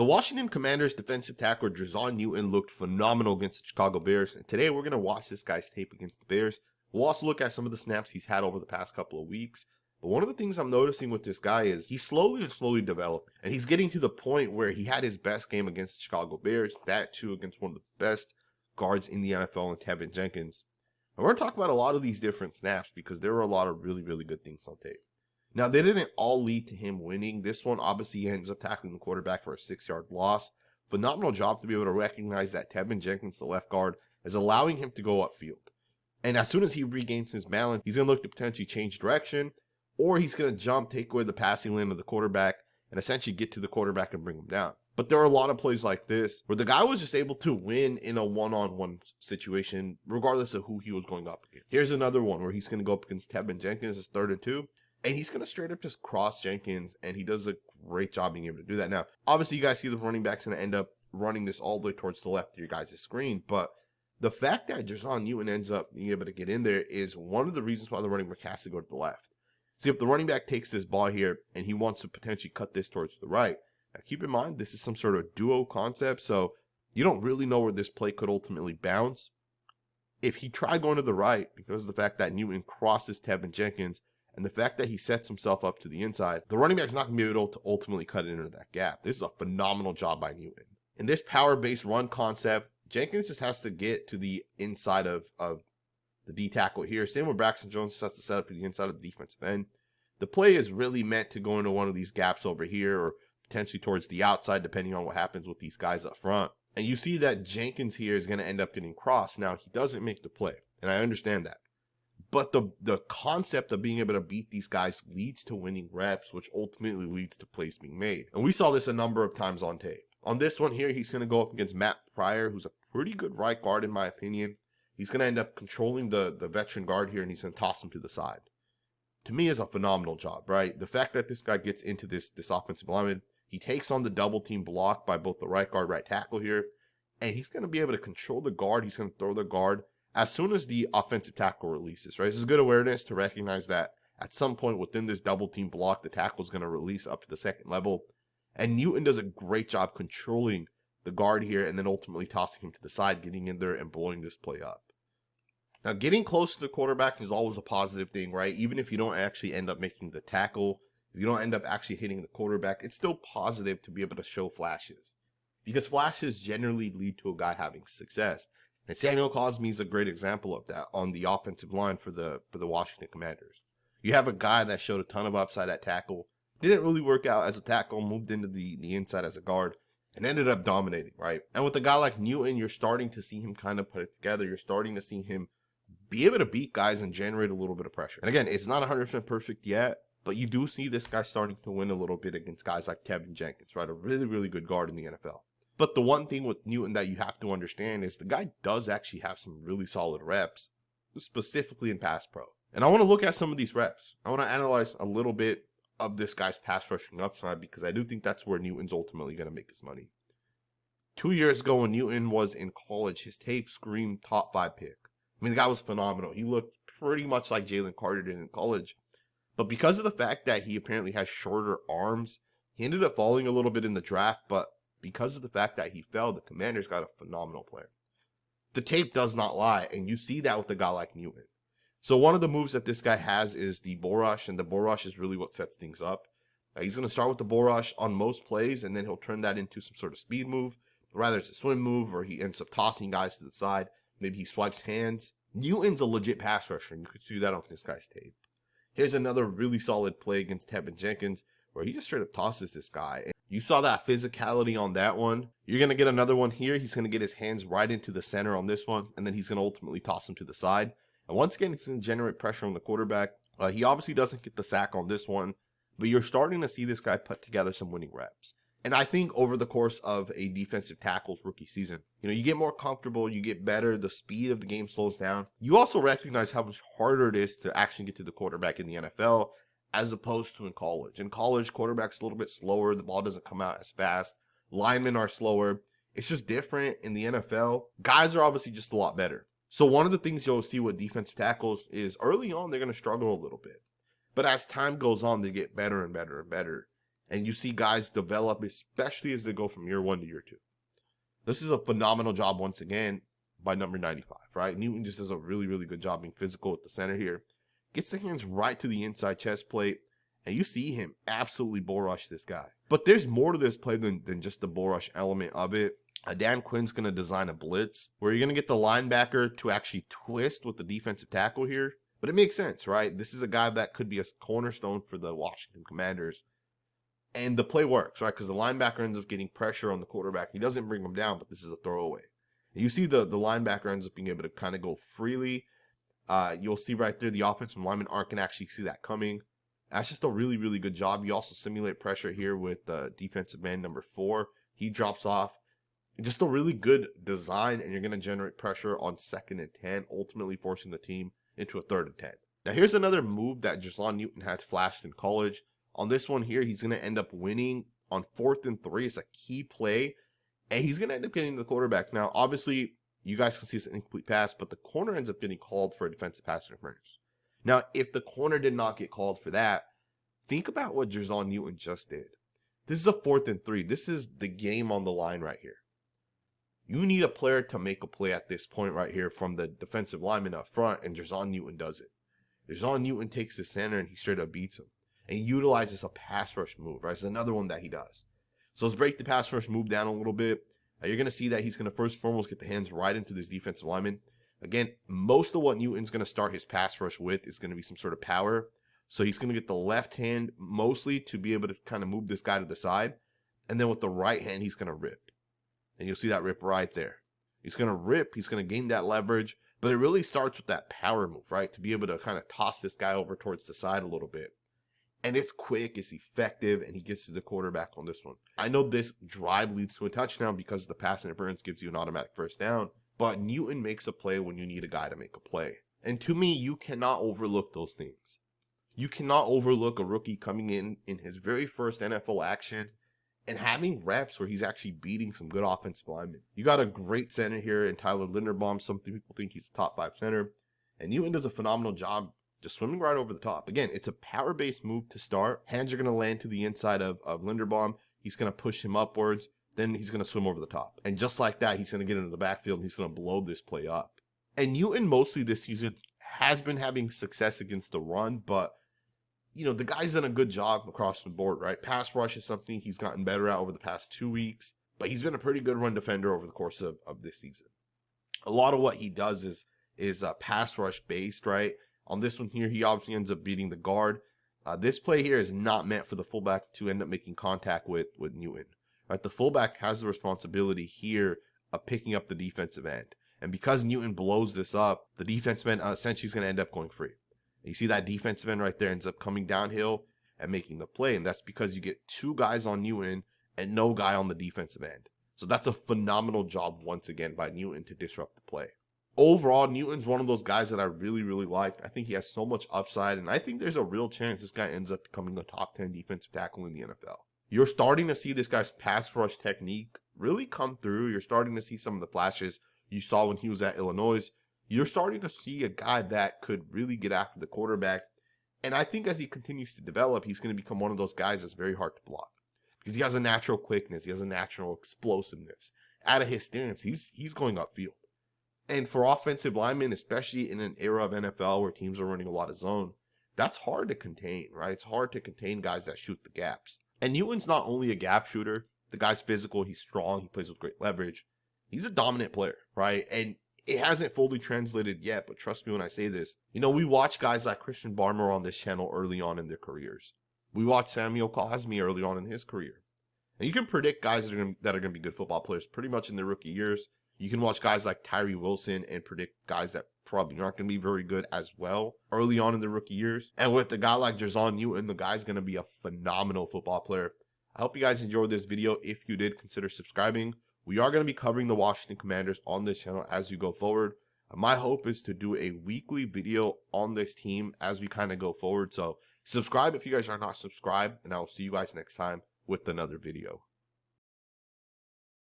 The Washington Commanders defensive tackle Jer'Zhan Newton looked phenomenal against the Chicago Bears, and today we're going to watch this guy's tape against the Bears. We'll also look at some of the snaps he's had over the past couple of weeks. But one of the things I'm noticing with this guy is he's slowly developing, and he's getting to the point where he had his best game against the Chicago Bears, that too against one of the best guards in the NFL in Tevin Jenkins. And we're going to talk about a lot of these different snaps because there were a lot of really good things on tape. Now, they didn't all lead to him winning. This one obviously ends up tackling the quarterback for a 6-yard loss. Phenomenal job to be able to recognize that Tevin Jenkins, the left guard, is allowing him to go upfield. And as soon as he regains his balance, he's going to look to potentially change direction, or he's going to jump, take away the passing lane of the quarterback, and essentially get to the quarterback and bring him down. But there are a lot of plays like this where the guy was just able to win in a one-on-one situation, regardless of who he was going up against. Here's another one where he's going to go up against Tevin Jenkins. It's 3rd and 2. And he's going to straight up just cross Jenkins, and he does a great job being able to do that. Now, obviously, you guys see the running back's going to end up running this all the way towards the left of your guys' screen, but the fact that Jer'Zhan Newton ends up being able to get in there is one of the reasons why the running back has to go to the left. See, if the running back takes this ball here and he wants to potentially cut this towards the right, now keep in mind, this is some sort of duo concept, so you don't really know where this play could ultimately bounce. If he tried going to the right, because of the fact that Newton crosses Tevin Jenkins, and the fact that he sets himself up to the inside, the running back's not going to be able to ultimately cut it into that gap. This is a phenomenal job by Newton. In this power-based run concept, Jenkins just has to get to the inside of the D tackle here. Same with Braxton Jones, just has to set up to the inside of the defensive end. The play is really meant to go into one of these gaps over here or potentially towards the outside, depending on what happens with these guys up front. And you see that Jenkins here is going to end up getting crossed. Now, he doesn't make the play, and I understand that. But the concept of being able to beat these guys leads to winning reps, which ultimately leads to plays being made. And we saw this a number of times on tape. On this one here, he's going to go up against Matt Pryor, who's a pretty good right guard in my opinion. He's going to end up controlling the veteran guard here, and he's going to toss him to the side. To me, is a phenomenal job, right? The fact that this guy gets into this offensive lineman, he takes on the double team block by both the right guard, right tackle here, and he's going to be able to control the guard. He's going to throw the guard as soon as the offensive tackle releases, right? This is good awareness to recognize that at some point within this double team block, the tackle is going to release up to the second level. And Newton does a great job controlling the guard here and then ultimately tossing him to the side, getting in there and blowing this play up. Now, getting close to the quarterback is always a positive thing, right? Even if you don't actually end up making the tackle, if you don't end up actually hitting the quarterback, it's still positive to be able to show flashes. Because flashes generally lead to a guy having success. And Samuel Cosme is a great example of that on the offensive line for the Washington Commanders. You have a guy that showed a ton of upside at tackle, didn't really work out as a tackle, moved into the inside as a guard, and ended up dominating, right? And with a guy like Newton, you're starting to see him kind of put it together. You're starting to see him be able to beat guys and generate a little bit of pressure. And again, it's not 100% perfect yet, but you do see this guy starting to win a little bit against guys like Tevin Jenkins, right? A really good guard in the NFL. But the one thing with Newton that you have to understand is the guy does actually have some really solid reps, specifically in pass pro. And I want to look at some of these reps. I want to analyze a little bit of this guy's pass rushing upside because I do think that's where Newton's ultimately going to make his money. 2 years ago when Newton was in college, his tape screamed top 5 pick. I mean, the guy was phenomenal. He looked pretty much like Jalen Carter did in college. But because of the fact that he apparently has shorter arms, he ended up falling a little bit in the draft, but because of the fact that he fell, the Commanders got a phenomenal player. The tape does not lie, and you see that with a guy like Newton. So one of the moves that this guy has is the bull rush, and the bull rush is really what sets things up. He's going to start with the bull rush on most plays, and then he'll turn that into some sort of speed move. Rather, it's a swim move, or he ends up tossing guys to the side. Maybe he swipes hands. Newton's a legit pass rusher, and you could see that on this guy's tape. Here's another really solid play against Tevin Jenkins, where he just straight up tosses this guy. You saw that physicality on that one. You're going to get another one here. He's going to get his hands right into the center on this one, and then he's going to ultimately toss him to the side. And once again, he's going to generate pressure on the quarterback. He obviously doesn't get the sack on this one, but you're starting to see this guy put together some winning reps. And I think over the course of a defensive tackle's rookie season, you get more comfortable, you get better, the speed of the game slows down. You also recognize how much harder it is to actually get to the quarterback in the NFL as opposed to in college. In college, quarterback's a little bit slower, the ball doesn't come out as fast, linemen are slower. It's just different in the NFL. Guys are obviously just a lot better. So one of the things you'll see with defensive tackles is early on, they're going to struggle a little bit. But as time goes on, they get better and better and better. And you see guys develop, especially as they go from year 1 to year 2. This is a phenomenal job once again by number 95, right? Newton just does a really, really good job being physical at the center here. Gets the hands right to the inside chest plate, and you see him absolutely bull rush this guy. But there's more to this play than just the bull rush element of it. Dan Quinn's going to design a blitz where you're going to get the linebacker to actually twist with the defensive tackle here. But it makes sense, right? This is a guy that could be a cornerstone for the Washington Commanders. And the play works, right? Because the linebacker ends up getting pressure on the quarterback. He doesn't bring him down, but this is a throwaway. And you see the linebacker ends up being able to kind of go freely. You'll see right there the offensive linemen aren't going to actually see that coming. That's just a really, really good job. You also simulate pressure here with defensive end number 4. He drops off. Just a really good design, and you're going to generate pressure on 2nd and 10, ultimately forcing the team into a 3rd and 10. Now, here's another move that Jer'Zhan Newton had flashed in college. On this one here, he's going to end up winning on 4th and 3. It's a key play, and he's going to end up getting to the quarterback. Now, obviously, you guys can see it's an incomplete pass, but the corner ends up getting called for a defensive pass interference. Now, if the corner did not get called for that, think about what Jer'Zhan Newton just did. This is a 4th and 3. This is the game on the line right here. You need a player to make a play at this point right here from the defensive lineman up front, and Jer'Zhan Newton does it. Jer'Zhan Newton takes the center, and he straight up beats him. And he utilizes a pass rush move, right? It's another one that he does. So let's break the pass rush move down a little bit. You're going to see that he's going to first and foremost get the hands right into this defensive lineman. Again, most of what Newton's going to start his pass rush with is going to be some sort of power. So he's going to get the left hand mostly to be able to kind of move this guy to the side. And then with the right hand, he's going to rip. And you'll see that rip right there. He's going to rip. He's going to gain that leverage. But it really starts with that power move, right? To be able to kind of toss this guy over towards the side a little bit. And it's quick, it's effective, and he gets to the quarterback on this one. I know this drive leads to a touchdown because the pass interference gives you an automatic first down. But Newton makes a play when you need a guy to make a play. And to me, you cannot overlook those things. You cannot overlook a rookie coming in his very first NFL action and having reps where he's actually beating some good offensive linemen. You got a great center here in Tyler Linderbaum. Some people think he's a top 5 center. And Newton does a phenomenal job just swimming right over the top. Again, it's a power-based move to start. Hands are going to land to the inside of Linderbaum. He's going to push him upwards. Then he's going to swim over the top. And just like that, he's going to get into the backfield and he's going to blow this play up. And Newton mostly this season has been having success against the run, but you know, the guy's done a good job across the board, right? Pass rush is something he's gotten better at over the past 2 weeks, but he's been a pretty good run defender over the course of this season. A lot of what he does is pass rush based, right? On this one here, he obviously ends up beating the guard. This play here is not meant for the fullback to end up making contact with Newton, right? The fullback has the responsibility here of picking up the defensive end. And because Newton blows this up, the defensive end essentially is going to end up going free. You see that defensive end right there ends up coming downhill and making the play. And that's because you get 2 guys on Newton and no guy on the defensive end. So that's a phenomenal job once again by Newton to disrupt the play. Overall, Newton's one of those guys that I really, really like. I think he has so much upside, and I think there's a real chance this guy ends up becoming a top 10 defensive tackle in the NFL. You're starting to see this guy's pass rush technique really come through. You're starting to see some of the flashes you saw when he was at Illinois. You're starting to see a guy that could really get after the quarterback. And I think as he continues to develop, he's going to become one of those guys that's very hard to block. Because he has a natural quickness. He has a natural explosiveness. Out of his stance, he's going upfield. And for offensive linemen, especially in an era of NFL where teams are running a lot of zone, that's hard to contain, right? It's hard to contain guys that shoot the gaps. And Newton's not only a gap shooter. The guy's physical. He's strong. He plays with great leverage. He's a dominant player, right? And it hasn't fully translated yet, but trust me when I say this. You know, we watch guys like Christian Barmore on this channel early on in their careers. We watched Samuel Cosmi early on in his career. And you can predict guys that are going to be good football players pretty much in their rookie years. You can watch guys like Tyree Wilson and predict guys that probably aren't going to be very good as well early on in their rookie years. And with a guy like Jer'Zhan Newton, the guy's going to be a phenomenal football player. I hope you guys enjoyed this video. If you did, consider subscribing. We are going to be covering the Washington Commanders on this channel as we go forward. My hope is to do a weekly video on this team as we kind of go forward. So subscribe if you guys are not subscribed, and I will see you guys next time with another video.